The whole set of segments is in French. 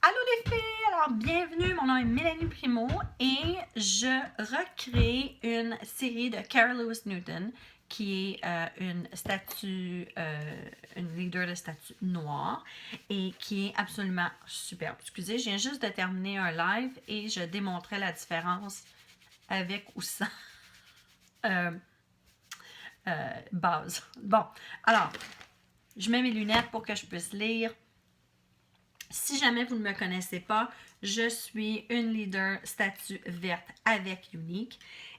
Allô les filles! Alors bienvenue, mon nom est Mélanie Primo et je recrée une série de Carol Lewis Newton qui est une statue, une leader de statue noire et qui est absolument superbe. Excusez, je viens juste de terminer un live et je démontrais la différence avec ou sans euh, base. Bon, alors, je mets mes lunettes pour que je puisse lire. Si jamais vous ne me connaissez pas, je suis une leader statue verte avec Unique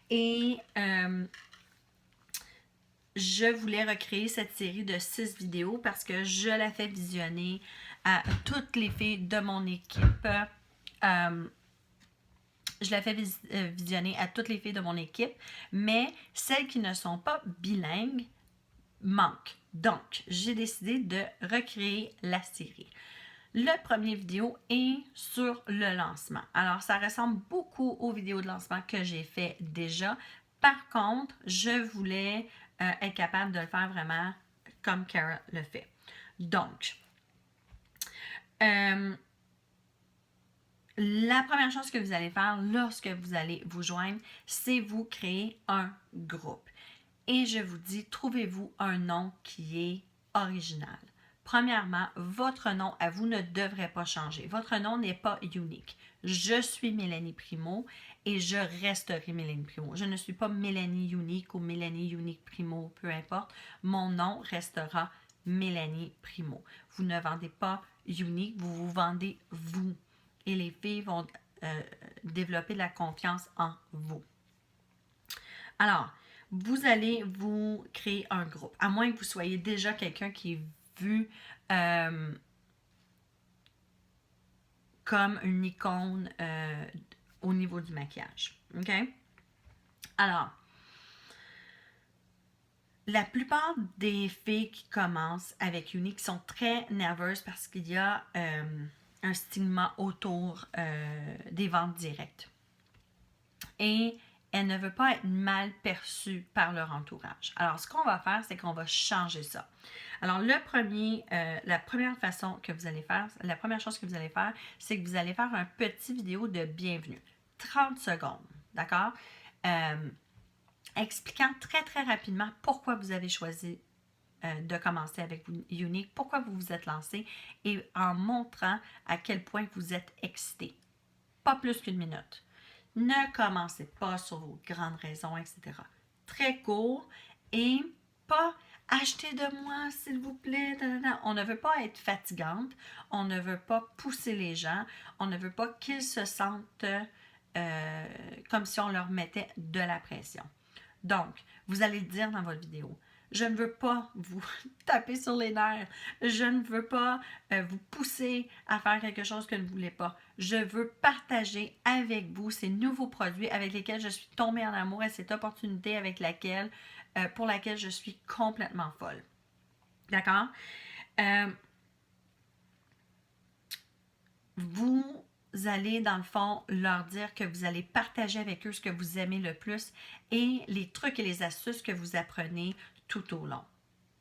et je voulais recréer cette série de 6 vidéos parce que je la fais visionner à toutes les filles de mon équipe. Je la fais visionner à toutes les filles de mon équipe, mais celles qui ne sont pas bilingues manquent. Donc, j'ai décidé de recréer la série. Le premier vidéo est sur le lancement. Alors, ça ressemble beaucoup aux vidéos de lancement que j'ai fait déjà. Par contre, je voulais être capable de le faire vraiment comme Cara le fait. Donc, la première chose que vous allez faire lorsque vous allez vous joindre, c'est vous créer un groupe. Et je vous dis, trouvez-vous un nom qui est original. Premièrement, votre nom à vous ne devrait pas changer. Votre nom n'est pas unique. Je suis Mélanie Primo et je resterai Mélanie Primo. Je ne suis pas Mélanie Unique ou Mélanie Unique Primo, peu importe. Mon nom restera Mélanie Primo. Vous ne vendez pas unique, vous vous vendez vous. Et les filles vont développer de la confiance en vous. Alors, vous allez vous créer un groupe, à moins que vous soyez déjà quelqu'un qui est vu comme une icône au niveau du maquillage. OK? Alors, la plupart des filles qui commencent avec Unique sont très nerveuses parce qu'il y a un stigma autour des ventes directes. Et elle ne veut pas être mal perçue par leur entourage. Alors, ce qu'on va faire, c'est qu'on va changer ça. Alors, la première façon que vous allez faire, la première chose que vous allez faire, c'est que vous allez faire un petit vidéo de bienvenue. 30 secondes, d'accord? Expliquant très, très rapidement pourquoi vous avez choisi de commencer avec Unique, pourquoi vous vous êtes lancé et en montrant à quel point vous êtes excité. Pas plus qu'une minute. Ne commencez pas sur vos grandes raisons, etc. Très court et pas achetez de moi, s'il vous plaît. On ne veut pas être fatigante. On ne veut pas pousser les gens. On ne veut pas qu'ils se sentent comme si on leur mettait de la pression. Donc, vous allez le dire dans votre vidéo. Je ne veux pas vous taper sur les nerfs. Je ne veux pas vous pousser à faire quelque chose que vous ne voulez pas. Je veux partager avec vous ces nouveaux produits avec lesquels je suis tombée en amour et cette opportunité pour laquelle je suis complètement folle. D'accord? Vous allez, dans le fond, leur dire que vous allez partager avec eux ce que vous aimez le plus et les trucs et les astuces que vous apprenez tout au long.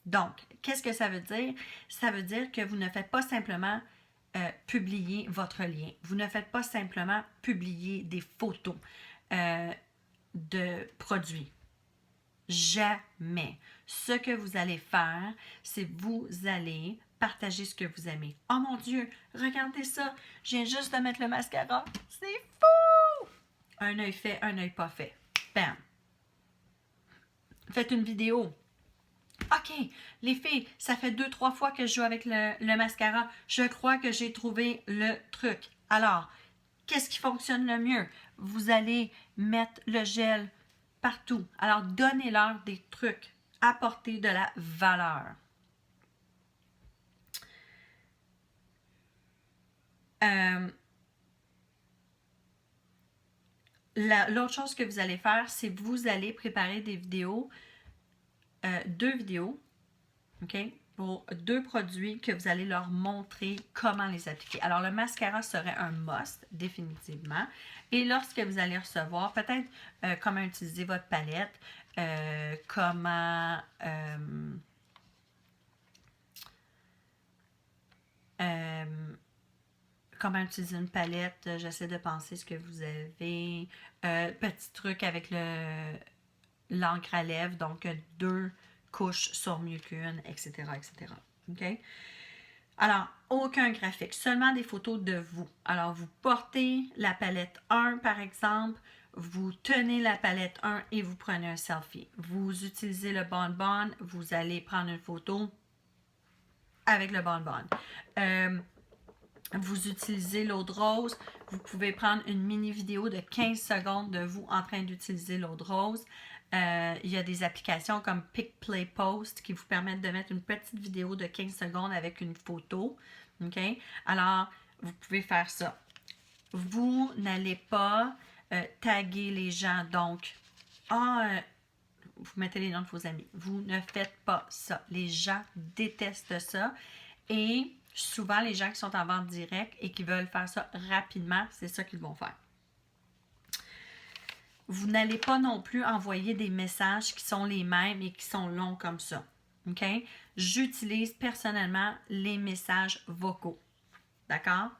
Donc, qu'est-ce que ça veut dire? Ça veut dire que vous ne faites pas simplement publier votre lien. Vous ne faites pas simplement publier des photos de produits. Jamais. Ce que vous allez faire, c'est vous allez partager ce que vous aimez. Oh mon Dieu, regardez ça. Je viens juste de mettre le mascara. C'est fou! Un œil fait, un œil pas fait. Bam! Faites une vidéo. OK, les filles, ça fait 2-3 fois que je joue avec le mascara. Je crois que j'ai trouvé le truc. Alors, qu'est-ce qui fonctionne le mieux? Vous allez mettre le gel partout. Alors, donnez-leur des trucs. Apportez de la valeur. L'autre chose que vous allez faire, c'est que vous allez préparer des vidéos, 2 vidéos, OK, pour 2 produits que vous allez leur montrer comment les appliquer. Alors, le mascara serait un must, définitivement. Et lorsque vous allez recevoir, peut-être comment utiliser votre palette, comment utiliser une palette. J'essaie de penser ce que vous avez. Petit truc avec l'encre à lèvres, donc 2 couches sur mieux qu'une, etc., etc. OK? Alors, aucun graphique, seulement des photos de vous. Alors, vous portez la palette 1, par exemple, vous tenez la palette 1 et vous prenez un selfie. Vous utilisez le bonbon, vous allez prendre une photo avec le bonbon. Vous utilisez l'eau de rose, vous pouvez prendre une mini vidéo de 15 secondes de vous en train d'utiliser l'eau de rose. Il y a des applications comme Pick Play Post qui vous permettent de mettre une petite vidéo de 15 secondes avec une photo. OK? Alors, vous pouvez faire ça. Vous n'allez pas taguer les gens. Donc, vous mettez les noms de vos amis. Vous ne faites pas ça. Les gens détestent ça. Et souvent, les gens qui sont en vente directe et qui veulent faire ça rapidement, c'est ça qu'ils vont faire. Vous n'allez pas non plus envoyer des messages qui sont les mêmes et qui sont longs comme ça. OK? J'utilise personnellement les messages vocaux. D'accord?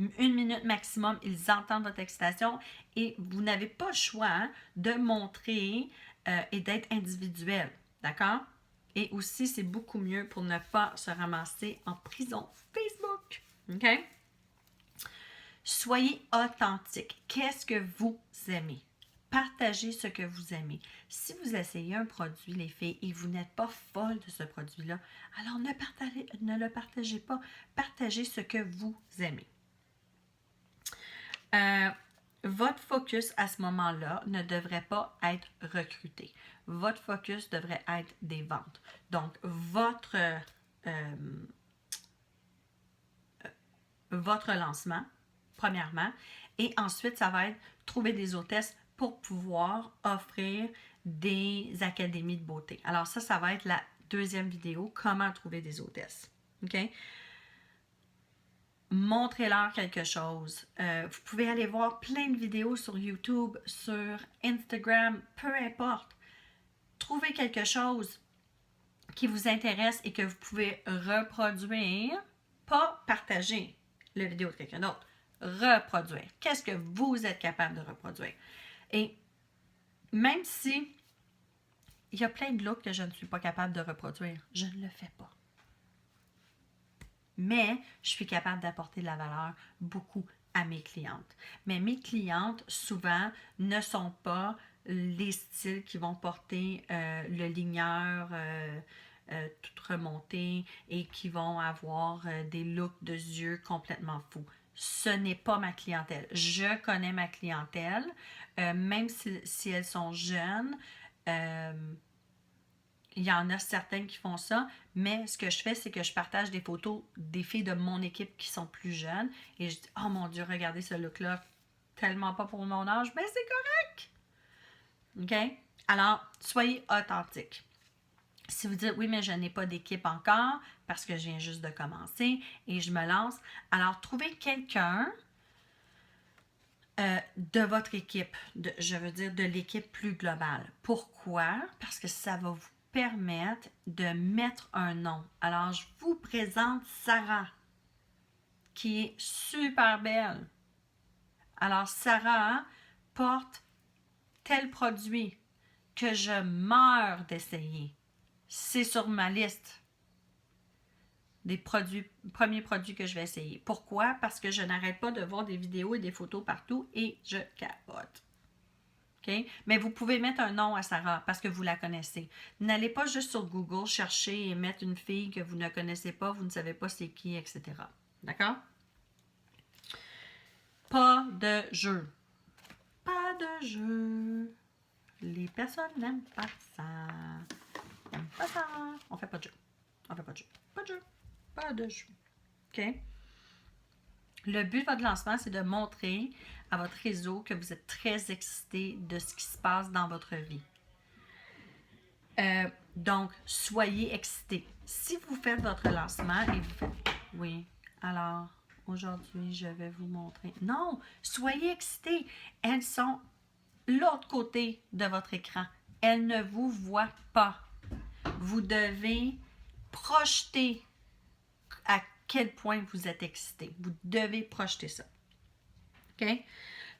1 minute maximum, ils entendent votre excitation et vous n'avez pas le choix de montrer et d'être individuel. D'accord? Et aussi, c'est beaucoup mieux pour ne pas se ramasser en prison Facebook. OK? Soyez authentique. Qu'est-ce que vous aimez? Partagez ce que vous aimez. Si vous essayez un produit, les filles, et vous n'êtes pas folle de ce produit-là, alors ne le partagez pas. Partagez ce que vous aimez. Votre focus à ce moment-là ne devrait pas être recruté. Votre focus devrait être des ventes. Donc, votre lancement, premièrement, et ensuite, ça va être trouver des hôtesses pour pouvoir offrir des académies de beauté. Alors ça va être la deuxième vidéo, comment trouver des hôtesses. OK? Montrez-leur quelque chose. Vous pouvez aller voir plein de vidéos sur YouTube, sur Instagram, peu importe. Trouvez quelque chose qui vous intéresse et que vous pouvez reproduire, pas partager la vidéo de quelqu'un d'autre. Reproduire. Qu'est-ce que vous êtes capable de reproduire? Et même si il y a plein de looks que je ne suis pas capable de reproduire, je ne le fais pas. Mais je suis capable d'apporter de la valeur beaucoup à mes clientes. Mais mes clientes, souvent, ne sont pas les styles qui vont porter le ligneur tout remonté et qui vont avoir des looks de yeux complètement fous. Ce n'est pas ma clientèle. Je connais ma clientèle, même si elles sont jeunes. Il y en a certaines qui font ça, mais ce que je fais, c'est que je partage des photos des filles de mon équipe qui sont plus jeunes et je dis « Oh mon Dieu, regardez ce look-là, tellement pas pour mon âge, mais c'est correct! » OK? Alors, soyez authentique. Si vous dites « Oui, mais je n'ai pas d'équipe encore parce que je viens juste de commencer et je me lance », alors trouvez quelqu'un de votre équipe, je veux dire de l'équipe plus globale. Pourquoi? Parce que ça va vous permettre de mettre un nom. Alors, je vous présente Sarah, qui est super belle. Alors, Sarah porte tel produit que je meurs d'essayer. C'est sur ma liste des premiers produits que je vais essayer. Pourquoi? Parce que je n'arrête pas de voir des vidéos et des photos partout et je capote. Okay? Mais vous pouvez mettre un nom à Sarah parce que vous la connaissez. N'allez pas juste sur Google chercher et mettre une fille que vous ne connaissez pas, vous ne savez pas c'est qui, etc. D'accord? Pas de jeu. Pas de jeu. Les personnes n'aiment pas ça. N'aiment pas ça. On fait pas de jeu. On fait pas de jeu. Pas de jeu. Pas de jeu. OK? Le but de votre lancement, c'est de montrer à votre réseau que vous êtes très excité de ce qui se passe dans votre vie. Donc, soyez excités. Si vous faites votre lancement et vous faites... Oui, alors, aujourd'hui, je vais vous montrer... Non, soyez excités. Elles sont l'autre côté de votre écran. Elles ne vous voient pas. Vous devez projeter à quel point vous êtes excité. Vous devez projeter ça. OK?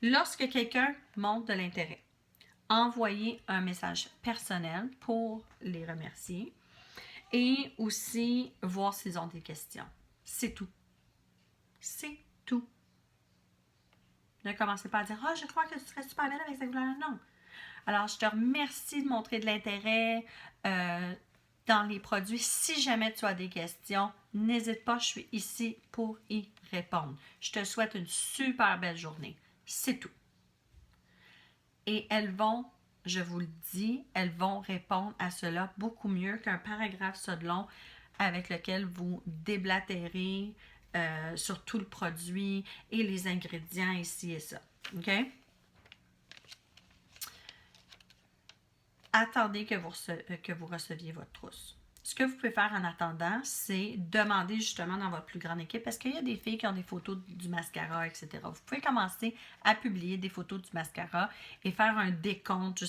Lorsque quelqu'un montre de l'intérêt, envoyez un message personnel pour les remercier et aussi voir s'ils ont des questions. C'est tout. C'est tout. Ne commencez pas à dire « Ah, je crois que tu serais super belle avec cette couleur-là. » Non. Alors, je te remercie de montrer de l'intérêt dans les produits. Si jamais tu as des questions, n'hésite pas, je suis ici pour y répondre. Je te souhaite une super belle journée. C'est tout. Et elles vont, je vous le dis, elles vont répondre à cela beaucoup mieux qu'un paragraphe ça de long avec lequel vous déblatérez sur tout le produit et les ingrédients ici et ça. OK? Attendez que vous receviez votre trousse. Ce que vous pouvez faire en attendant, c'est demander justement dans votre plus grande équipe, parce qu'il y a des filles qui ont des photos du mascara, etc. Vous pouvez commencer à publier des photos du mascara et faire un décompte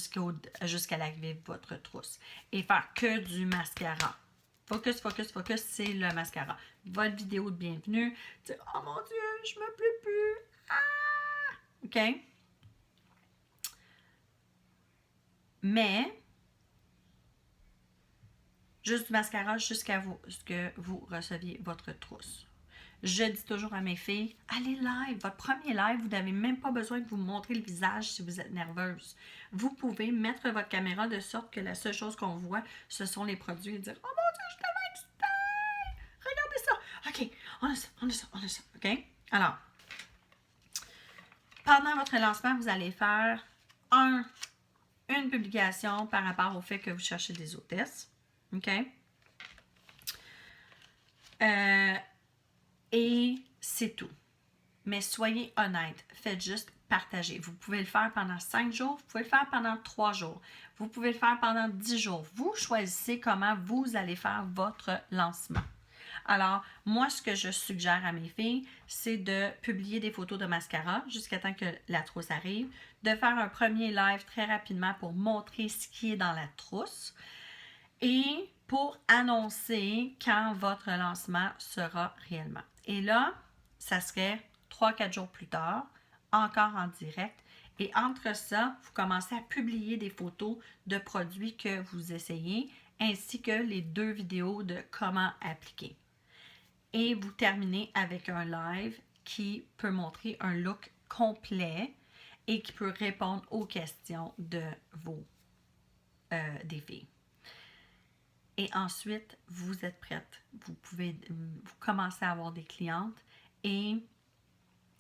jusqu'à l'arrivée de votre trousse. Et faire que du mascara. Focus, focus, focus, c'est le mascara. Votre vidéo de bienvenue, oh mon Dieu, je me plais plus. Ah! OK? Mais juste du mascara jusqu'à ce que vous receviez votre trousse. Je dis toujours à mes filles, allez live. Votre premier live, vous n'avez même pas besoin de vous montrer le visage si vous êtes nerveuse. Vous pouvez mettre votre caméra de sorte que la seule chose qu'on voit, ce sont les produits et dire, oh mon Dieu, je suis tellement excitée! Regardez ça! OK, on a ça, on a ça, on a ça. OK? Alors, pendant votre lancement, vous allez faire une publication par rapport au fait que vous cherchez des hôtesses. OK? Et c'est tout. Mais soyez honnête. Faites juste partager. Vous pouvez le faire pendant 5 jours. Vous pouvez le faire pendant 3 jours. Vous pouvez le faire pendant 10 jours. Vous choisissez comment vous allez faire votre lancement. Alors, moi, ce que je suggère à mes filles, c'est de publier des photos de mascara jusqu'à temps que la trousse arrive, de faire un premier live très rapidement pour montrer ce qui est dans la trousse et pour annoncer quand votre lancement sera réellement. Et là, ça serait 3-4 jours plus tard, encore en direct. Et entre ça, vous commencez à publier des photos de produits que vous essayez, ainsi que les 2 vidéos de comment appliquer. Et vous terminez avec un live qui peut montrer un look complet et qui peut répondre aux questions de des filles. Et ensuite, vous êtes prête. Vous commencez à avoir des clientes et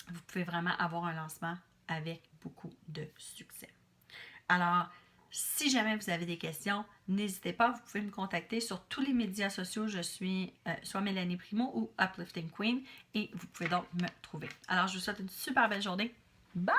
vous pouvez vraiment avoir un lancement avec beaucoup de succès. Alors, si jamais vous avez des questions, n'hésitez pas, vous pouvez me contacter sur tous les médias sociaux. Je suis soit Mélanie Primo ou Uplifting Queen et vous pouvez donc me trouver. Alors, je vous souhaite une super belle journée. Bye!